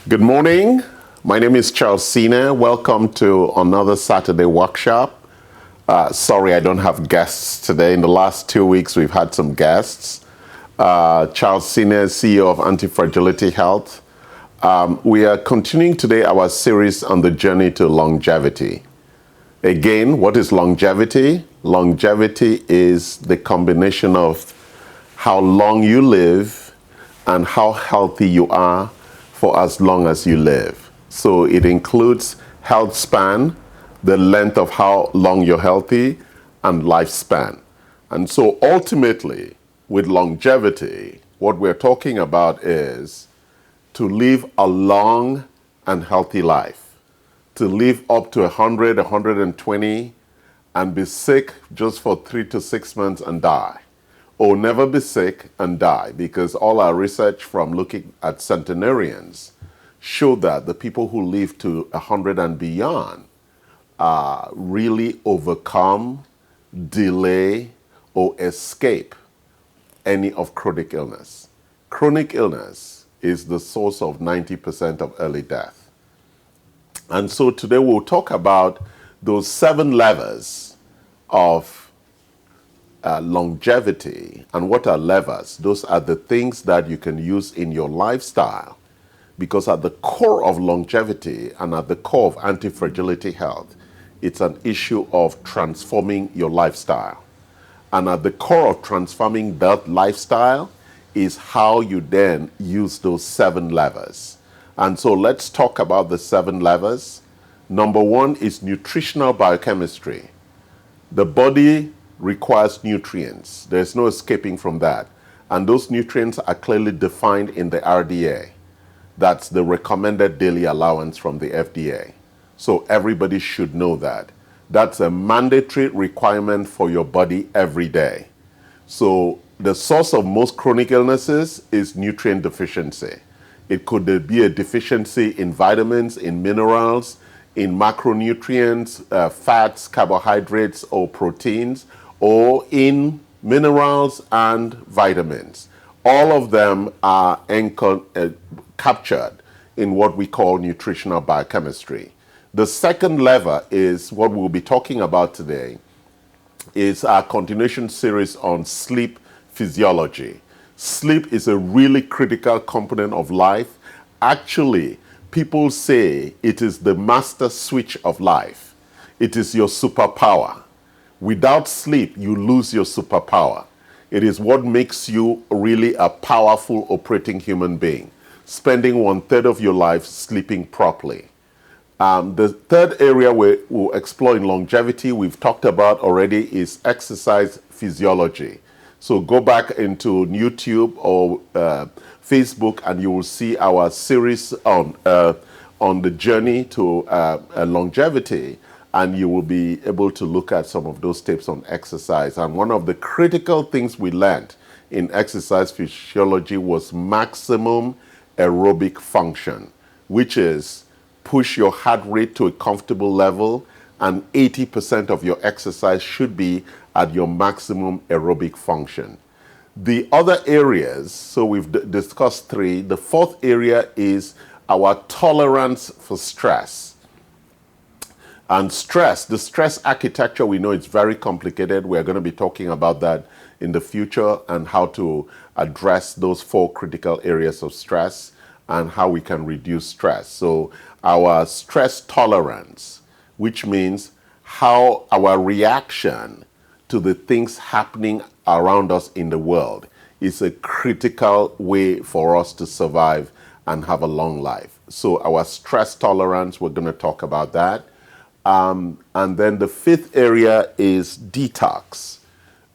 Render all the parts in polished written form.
Good morning. My name is Charles Sine. Welcome to another Saturday workshop. Sorry, I don't have guests today. In the last 2 weeks, we've had some guests. Charles Sine, CEO of Anti-Fragility Health. We are continuing today our series on the journey to longevity. Again, what is longevity? Longevity is the combination of how long you live and how healthy you are for as long as you live. So it includes health span, the length of how long you're healthy, and lifespan. And so ultimately, with longevity, what we're talking about is to live a long and healthy life, to live up to 100, 120, and be sick just for 3 to 6 months and die. Or never be sick and die, because all our research from looking at centenarians show that the people who live to 100 and beyond really overcome, delay, or escape any of chronic illness. Chronic illness is the source of 90% of early death. And so today we'll talk about those 7 levers of longevity. And what are levers? Those are the things that you can use in your lifestyle, because at the core of longevity and at the core of anti-fragility health, it's an issue of transforming your lifestyle. And at the core of transforming that lifestyle is how you then use those 7 levers. And so let's talk about the 7 levers. Number 1 is nutritional biochemistry. The body requires nutrients. There's no escaping from that. And those nutrients are clearly defined in the RDA. That's the recommended daily allowance from the FDA. So everybody should know that. That's a mandatory requirement for your body every day. So the source of most chronic illnesses is nutrient deficiency. It could be a deficiency in vitamins, in minerals, in macronutrients, fats, carbohydrates, or proteins, or in minerals and vitamins. All of them are captured in what we call nutritional biochemistry. The second lever is what we'll be talking about today, is our continuation series on sleep physiology. Sleep is a really critical component of life. Actually, people say it is the master switch of life. It is your superpower. Without sleep, you lose your superpower. It is what makes you really a powerful operating human being, spending 1/3 of your life sleeping properly. The third area we'll explore in longevity, we've talked about already, is exercise physiology. So go back into YouTube or Facebook and you will see our series on the journey to longevity. And you will be able to look at some of those tips on exercise. And one of the critical things we learned in exercise physiology was maximum aerobic function, which is push your heart rate to a comfortable level, and 80% of your exercise should be at your maximum aerobic function. The other areas, so we've discussed 3. The 4th area is our tolerance for stress. And stress, the stress architecture, we know it's very complicated. We're going to be talking about that in the future and how to address those 4 critical areas of stress and how we can reduce stress. So our stress tolerance, which means how our reaction to the things happening around us in the world, is a critical way for us to survive and have a long life. So our stress tolerance, we're going to talk about that. And then the 5th area is detox,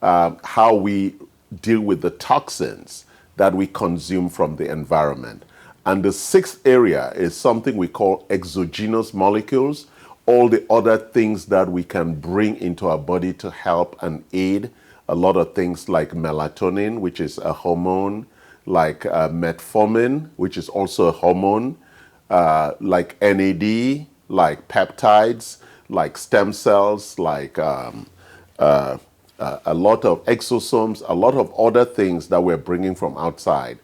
how we deal with the toxins that we consume from the environment. And the 6th area is something we call exogenous molecules, all the other things that we can bring into our body to help and aid. A lot of things like melatonin, which is a hormone, like metformin, which is also a hormone, like NAD, like peptides, like stem cells, like a lot of exosomes, a lot of other things that we're bringing from outside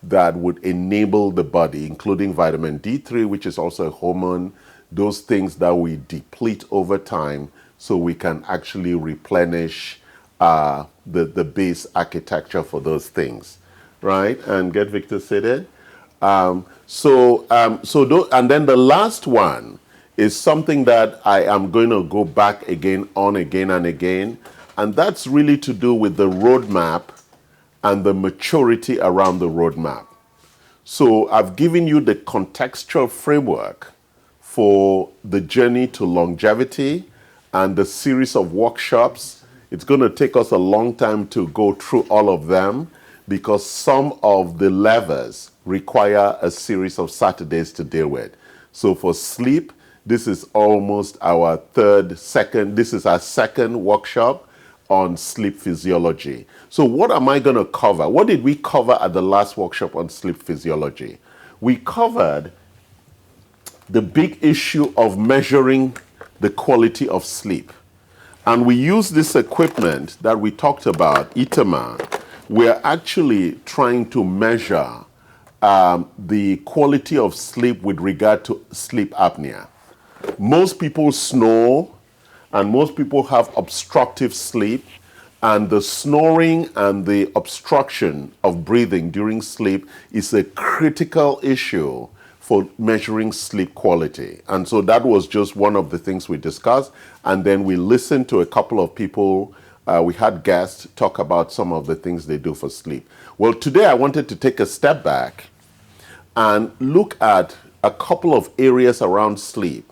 that would enable the body, including vitamin D3, which is also a hormone, those things that we deplete over time so we can actually replenish the base architecture for those things, right? And get Victor seated. And then the last one is something that I am going to go back again and again, and that's really to do with the roadmap and the maturity around the roadmap. So I've given you the contextual framework for the journey to longevity and the series of workshops. It's going to take us a long time to go through all of them because some of the levers require a series of Saturdays to deal with. So for sleep, this is almost our this is our second workshop on sleep physiology. So what am I going to cover? What did we cover at the last workshop on sleep physiology? We covered the big issue of measuring the quality of sleep. And we use this equipment that we talked about, Itema. We're actually trying to measure the quality of sleep with regard to sleep apnea. Most people snore, and most people have obstructive sleep, and the snoring and the obstruction of breathing during sleep is a critical issue for measuring sleep quality. And so that was just one of the things we discussed. And then we listened to a couple of people. We had guests talk about some of the things they do for sleep. Well, today I wanted to take a step back and look at a couple of areas around sleep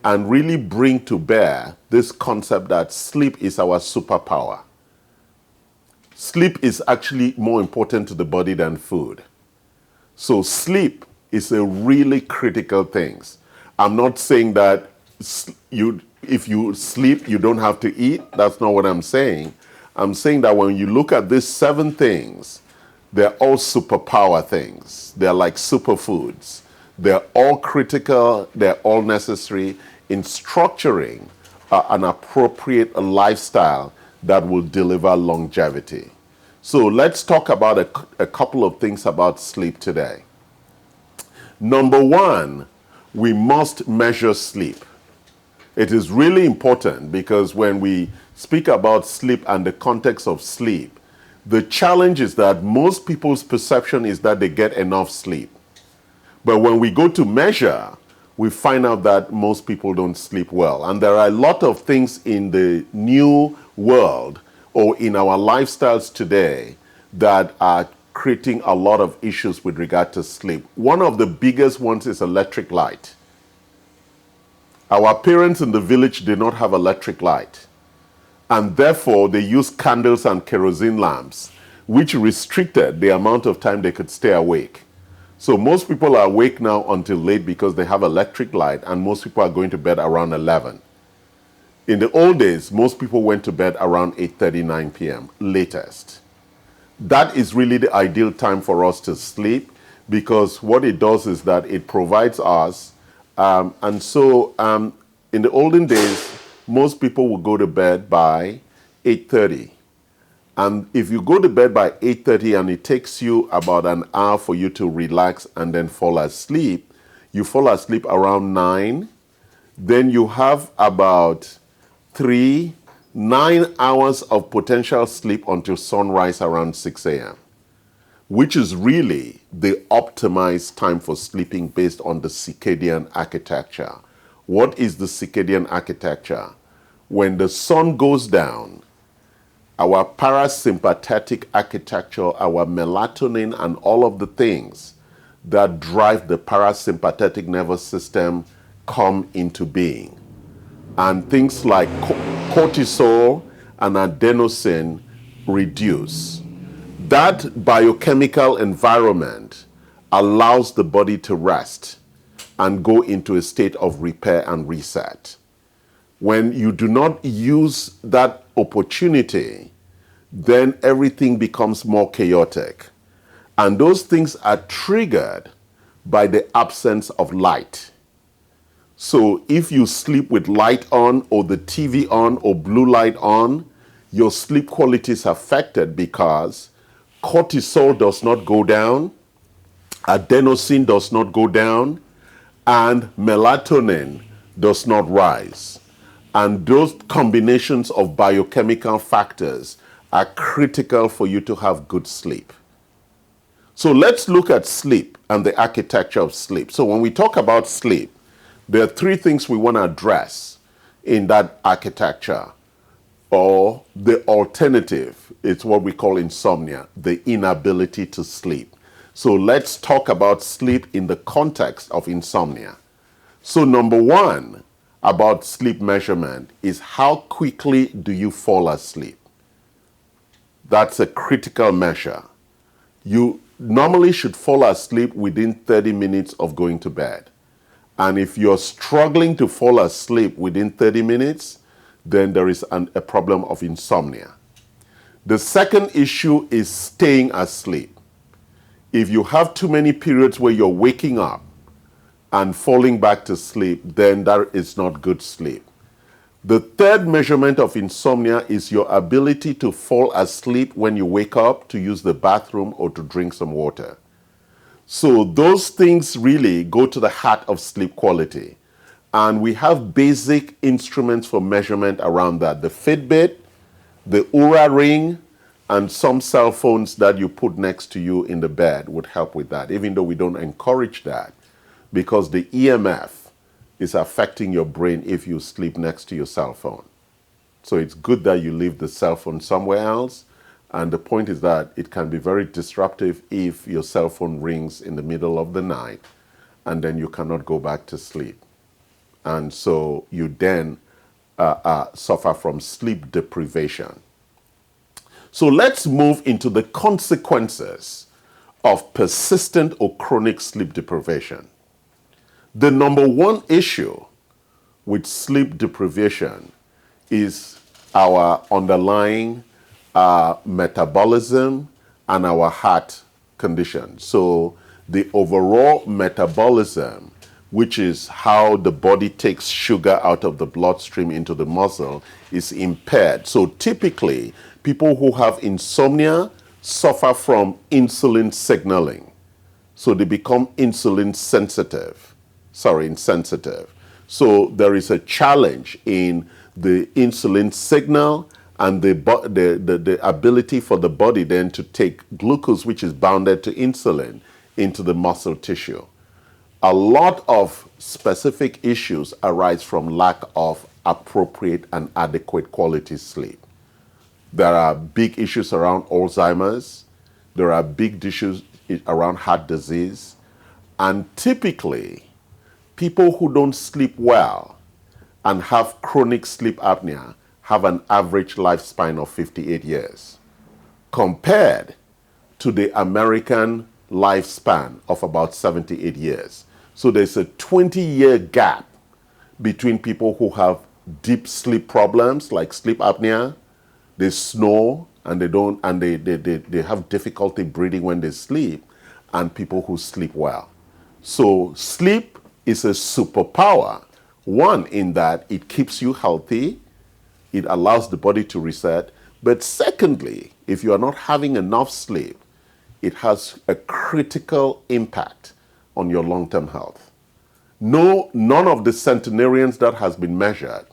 and really bring to bear this concept that sleep is our superpower. Sleep is actually more important to the body than food. So sleep is a really critical thing. I'm not saying that if you sleep, you don't have to eat. That's not what I'm saying. I'm saying that when you look at these 7 things, they're all superpower things. They're like superfoods. They're all critical. They're all necessary in structuring an appropriate lifestyle that will deliver longevity. So let's talk about a couple of things about sleep today. Number 1, we must measure sleep. It is really important because when we speak about sleep and the context of sleep, the challenge is that most people's perception is that they get enough sleep. But when we go to measure, we find out that most people don't sleep well. And there are a lot of things in the new world or in our lifestyles today that are creating a lot of issues with regard to sleep. One of the biggest ones is electric light. Our parents in the village did not have electric light, and therefore they used candles and kerosene lamps, which restricted the amount of time they could stay awake. So most people are awake now until late because they have electric light, and most people are going to bed around 11. In the old days, most people went to bed around 8:30, 9 p.m. latest. That is really the ideal time for us to sleep because what it does is that it provides us. In the olden days, most people would go to bed by 8:30. And if you go to bed by 8:30 and it takes you about an hour for you to relax and then fall asleep, you fall asleep around 9, then you have about 9 hours of potential sleep until sunrise around 6 a.m., which is really the optimized time for sleeping based on the circadian architecture. What is the circadian architecture? When the sun goes down, our parasympathetic architecture, our melatonin, and all of the things that drive the parasympathetic nervous system come into being. And things like cortisol and adenosine reduce. That biochemical environment allows the body to rest and go into a state of repair and reset. When you do not use that opportunity, then everything becomes more chaotic. And those things are triggered by the absence of light. So if you sleep with light on or the TV on or blue light on, your sleep quality is affected because cortisol does not go down, adenosine does not go down, and melatonin does not rise. And those combinations of biochemical factors are critical for you to have good sleep. So let's look at sleep and the architecture of sleep. So when we talk about sleep, there are three things we want to address in that architecture. Or the alternative, it's what we call insomnia, the inability to sleep. So let's talk about sleep in the context of insomnia. So number one about sleep measurement is how quickly do you fall asleep? That's a critical measure. You normally should fall asleep within 30 minutes of going to bed. And if you're struggling to fall asleep within 30 minutes, then there is a problem of insomnia. The second issue is staying asleep. If you have too many periods where you're waking up and falling back to sleep, then that is not good sleep. The third measurement of insomnia is your ability to fall asleep when you wake up, to use the bathroom, or to drink some water. So those things really go to the heart of sleep quality. And we have basic instruments for measurement around that. The Fitbit, the Oura Ring, and some cell phones that you put next to you in the bed would help with that, even though we don't encourage that, because the EMF is affecting your brain if you sleep next to your cell phone. So it's good that you leave the cell phone somewhere else. And the point is that it can be very disruptive if your cell phone rings in the middle of the night and then you cannot go back to sleep. And so you then suffer from sleep deprivation. So let's move into the consequences of persistent or chronic sleep deprivation. The number one issue with sleep deprivation is our underlying metabolism and our heart condition. So the overall metabolism, which is how the body takes sugar out of the bloodstream into the muscle, is impaired. So typically, people who have insomnia suffer from insulin signaling. So they become insensitive. So there is a challenge in the insulin signal and the ability for the body then to take glucose, which is bounded to insulin, into the muscle tissue. A lot of specific issues arise from lack of appropriate and adequate quality sleep. There are big issues around Alzheimer's. There are big issues around heart disease. And typically, people who don't sleep well and have chronic sleep apnea have an average lifespan of 58 years, compared to the American lifespan of about 78 years. So there's a 20-year gap between people who have deep sleep problems like sleep apnea, they snore and they have difficulty breathing when they sleep, and people who sleep well. So sleep is a superpower. One, in that it keeps you healthy, it allows the body to reset. But secondly, if you are not having enough sleep, it has a critical impact on your long-term health. None of the centenarians that has been measured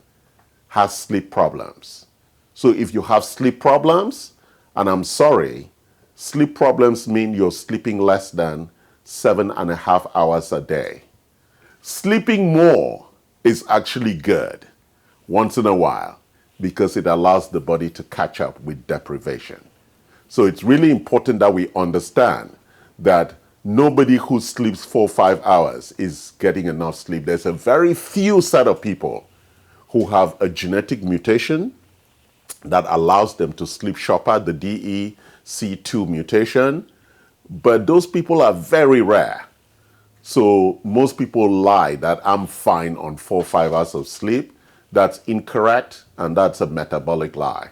has sleep problems. So if you have sleep problems, and I'm sorry, sleep problems mean you're sleeping less than 7.5 hours a day. Sleeping more is actually good once in a while because it allows the body to catch up with deprivation. So it's really important that we understand that nobody who sleeps 4 or 5 hours is getting enough sleep. There's a very few set of people who have a genetic mutation that allows them to sleep shorter, the DEC2 mutation, but those people are very rare. So most people lie that I'm fine on 4 or 5 hours of sleep. That's incorrect, and that's a metabolic lie.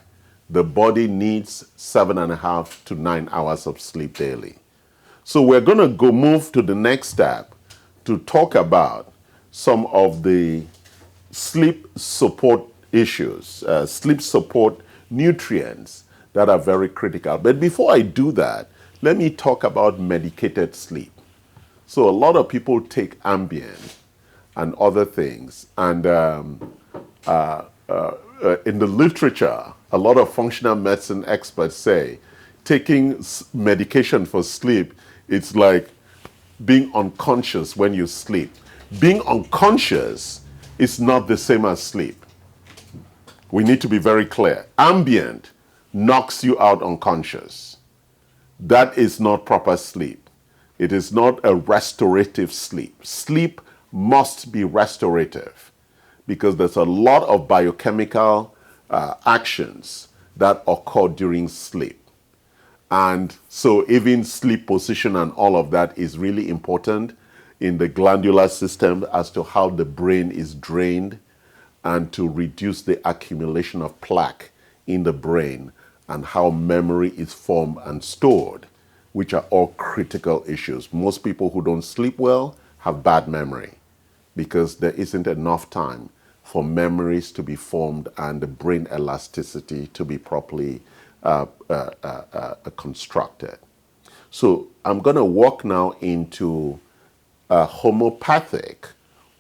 The body needs 7.5 to 9 hours of sleep daily. So we're going to move to the next step to talk about some of the sleep support issues, sleep support nutrients that are very critical. But before I do that, let me talk about medicated sleep. So a lot of people take Ambien and other things. And in the literature, a lot of functional medicine experts say taking medication for sleep, it's like being unconscious when you sleep. Being unconscious is not the same as sleep. We need to be very clear. Ambient knocks you out unconscious. That is not proper sleep. It is not a restorative sleep. Sleep must be restorative because there's a lot of biochemical actions that occur during sleep. And so even sleep position and all of that is really important in the glandular system as to how the brain is drained and to reduce the accumulation of plaque in the brain and how memory is formed and stored, which are all critical issues. Most people who don't sleep well have bad memory because there isn't enough time for memories to be formed and the brain elasticity to be properly constructed. So I'm going to walk now into homeopathic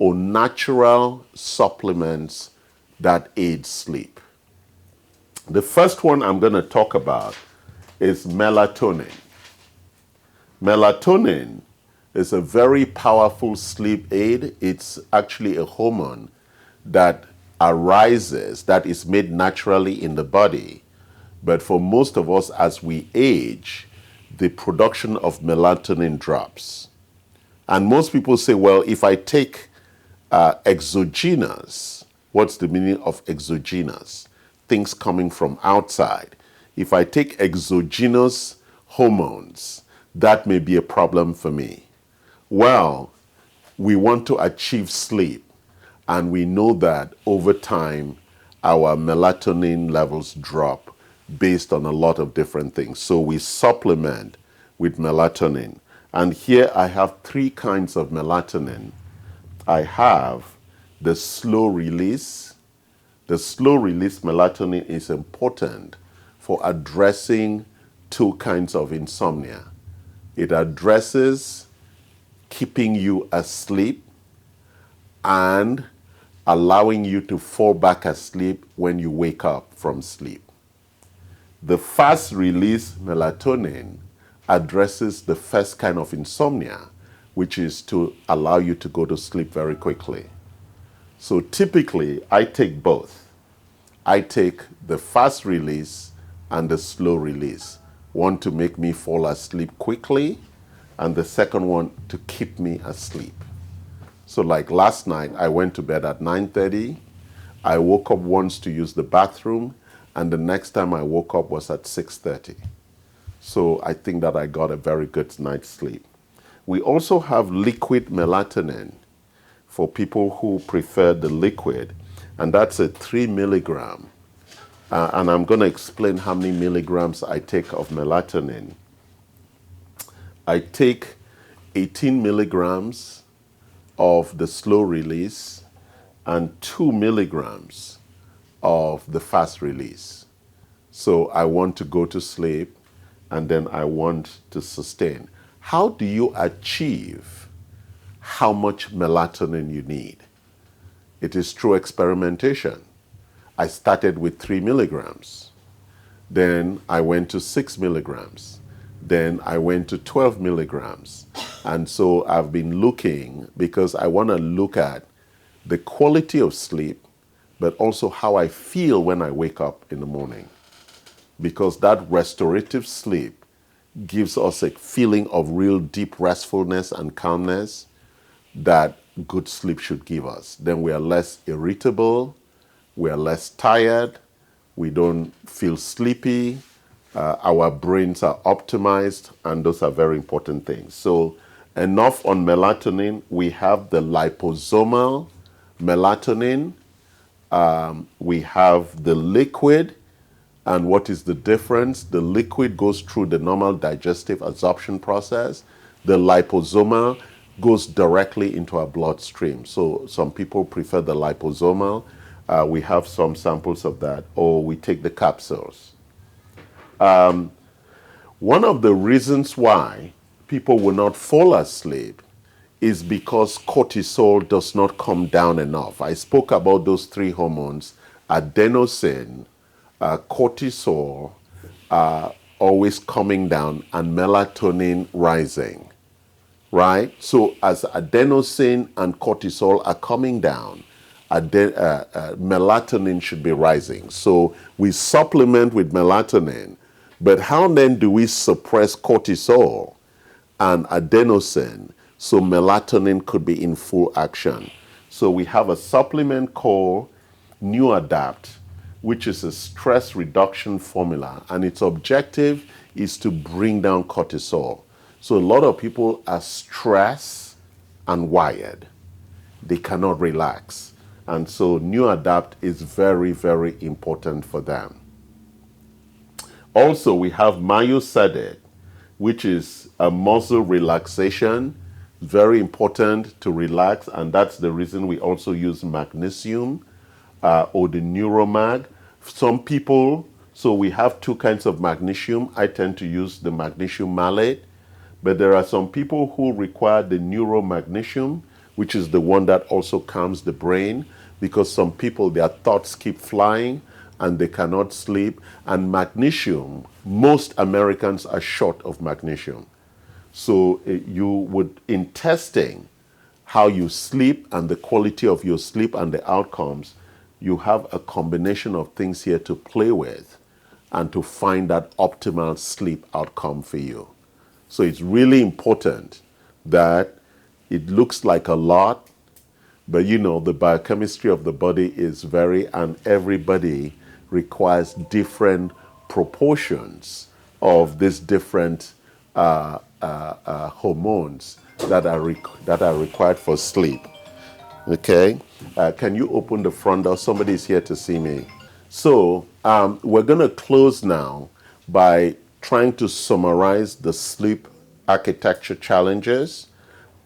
or natural supplements that aid sleep. The first one I'm going to talk about is melatonin. Melatonin is a very powerful sleep aid. It's actually a hormone that arises, that is made naturally in the body. But for most of us, as we age, the production of melatonin drops. And most people say, well, if I take exogenous, what's the meaning of exogenous? Things coming from outside. If I take exogenous hormones, that may be a problem for me. Well, we want to achieve sleep, and we know that over time, our melatonin levels drop based on a lot of different things. So we supplement with melatonin. And here I have 3 kinds of melatonin. I have the slow release. The slow release melatonin is important for addressing 2 kinds of insomnia. It addresses keeping you asleep and allowing you to fall back asleep when you wake up from sleep. The fast release melatonin addresses the first kind of insomnia, which is to allow you to go to sleep very quickly. So typically, I take both. I take the fast release and the slow release. One to make me fall asleep quickly, and the second one to keep me asleep. So like last night, I went to bed at 9:30. I woke up once to use the bathroom, and the next time I woke up was at 6:30. So I think that I got a very good night's sleep. We also have liquid melatonin for people who prefer the liquid, and that's a 3 milligram. And I'm going to explain how many milligrams I take of melatonin. I take 18 milligrams of the slow release and 2 milligrams of the fast release. So I want to go to sleep and then I want to sustain. How do you achieve how much melatonin you need? It is through experimentation. I started with 3 milligrams. Then I went to 6 milligrams. Then I went to 12 milligrams. And so I've been looking because I want to look at the quality of sleep, but also how I feel when I wake up in the morning. Because that restorative sleep gives us a feeling of real deep restfulness and calmness that good sleep should give us. Then we are less irritable, we are less tired, we don't feel sleepy, our brains are optimized, and those are very important things. So enough on melatonin. We have the liposomal melatonin. We have the liquid. And what is the difference? The liquid goes through the normal digestive absorption process. The liposomal goes directly into our bloodstream. So some people prefer the liposomal. We have some samples of that, or we take the capsules. One of the reasons why people will not fall asleep is because cortisol does not come down enough. I spoke about those three hormones: adenosine, cortisol always coming down, and melatonin rising, right? So as adenosine and cortisol are coming down, melatonin should be rising. So we supplement with melatonin, but how then do we suppress cortisol and adenosine so melatonin could be in full action? So we have a supplement called New Adapt, which is a stress reduction formula, and its objective is to bring down cortisol. So a lot of people are stressed and wired. They cannot relax. And so New Adapt is very, very important for them. Also, we have Myosedate, which is a muscle relaxation, very important to relax, and that's the reason we also use magnesium or the Neuromag. Some people, so we have two kinds of magnesium. I tend to use the magnesium malate, but there are some people who require the neuromagnesium, which is the one that also calms the brain, because some people, their thoughts keep flying and they cannot sleep. And magnesium, most Americans are short of magnesium. So you would, in testing how you sleep and the quality of your sleep and the outcomes, you have a combination of things here to play with and to find that optimal sleep outcome for you. So it's really important that it looks like a lot, but you know, the biochemistry of the body is and everybody requires different proportions of these different hormones that are required for sleep. Okay, can you open the front door? Somebody's here to see me. So we're going to close now by trying to summarize the sleep architecture challenges.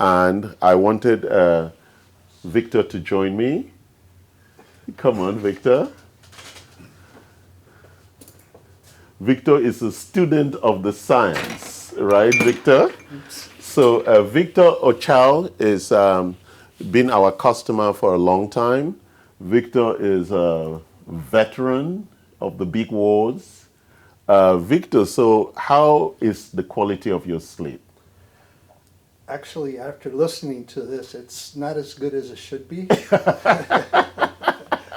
And I wanted Victor to join me. Come on, Victor. Victor is a student of the science, right, Victor? So Victor Ochal is been our customer for a long time. Victor is a veteran of the big wars. Victor, so how is the quality of your sleep? Actually, after listening to this, it's not as good as it should be.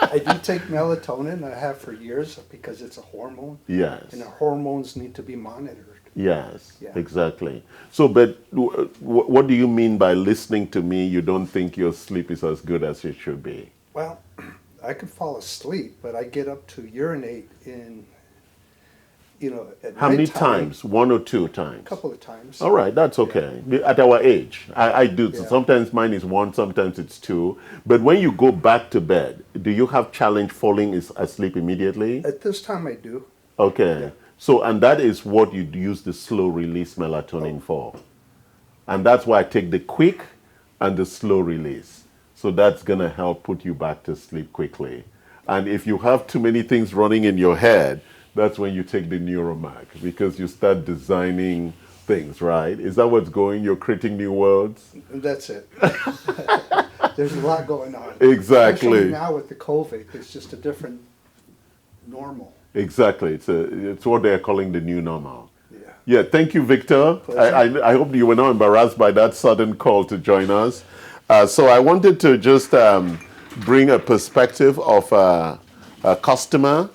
I do take melatonin, I have for years, because it's a hormone. Yes. And the hormones need to be monitored. Yes, Yeah. exactly. So, but what do you mean by listening to me, you don't think your sleep is as good as it should be? Well, I could fall asleep, but I get up to urinate at How many nighttime. times? One or two times? A couple of times. All right, that's okay. At our age, I do. Yeah. Sometimes mine is one, sometimes it's two. But when you go back to bed, do you have challenge falling asleep immediately? At this time, I do. Okay. Yeah. So, and that is what you use the slow release melatonin for. And that's why I take the quick and the slow release. So that's going to help put you back to sleep quickly. And if you have too many things running in your head, that's when you take the Neuromag, because you start designing things, right? Is that what's going? You're creating new worlds? That's it. There's a lot going on. Exactly. Especially now with the COVID, it's just a different normal. Exactly. It's what they're calling the new normal. Yeah. Yeah, thank you, Victor. I hope you were not embarrassed by that sudden call to join us. So I wanted to just bring a perspective of a customer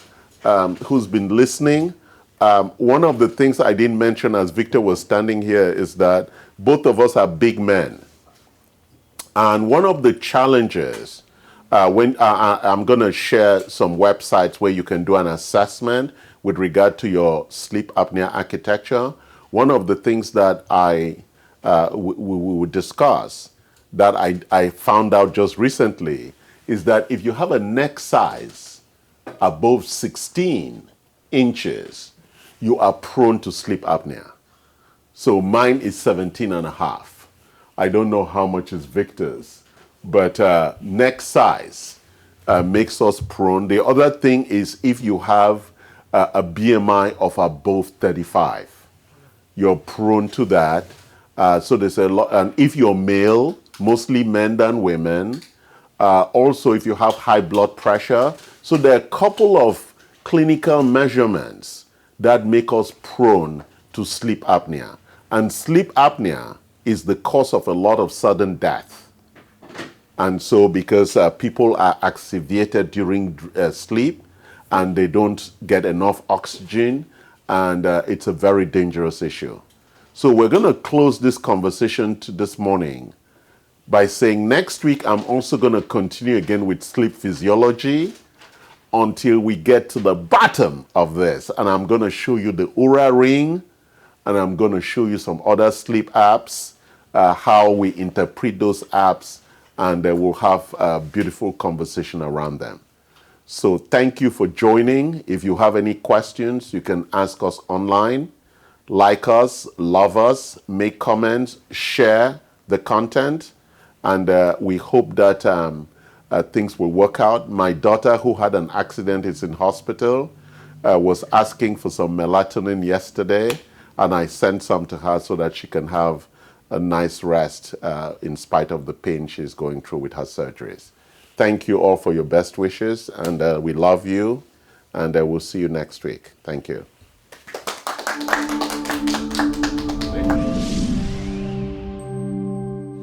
who's been listening. One of the things I didn't mention as Victor was standing here is that both of us are big men. And one of the challenges, when I'm going to share some websites where you can do an assessment with regard to your sleep apnea architecture. One of the things that we would discuss that I found out just recently is that if you have a neck size above 16 inches, you are prone to sleep apnea. So mine is 17 and a half. I don't know how much is Victor's, but neck size makes us prone. The other thing is if you have a BMI of above 35, you're prone to that. So there's a lot, and if you're male, mostly men than women. Also, if you have high blood pressure. So there are a couple of clinical measurements that make us prone to sleep apnea. And sleep apnea is the cause of a lot of sudden death. And so because people are activated during sleep and they don't get enough oxygen, and it's a very dangerous issue. So we're going to close this conversation this morning by saying next week I'm also going to continue again with sleep physiology until we get to the bottom of this. And I'm going to show you the Oura Ring, and I'm going to show you some other sleep apps, how we interpret those apps, and we'll have a beautiful conversation around them. So thank you for joining. If you have any questions, you can ask us online. Like us, love us, make comments, share the content, and we hope that things will work out. My daughter, who had an accident, is in hospital, was asking for some melatonin yesterday, and I sent some to her so that she can have a nice rest in spite of the pain she's going through with her surgeries. Thank you all for your best wishes, and we love you, and we'll see you next week. Thank you.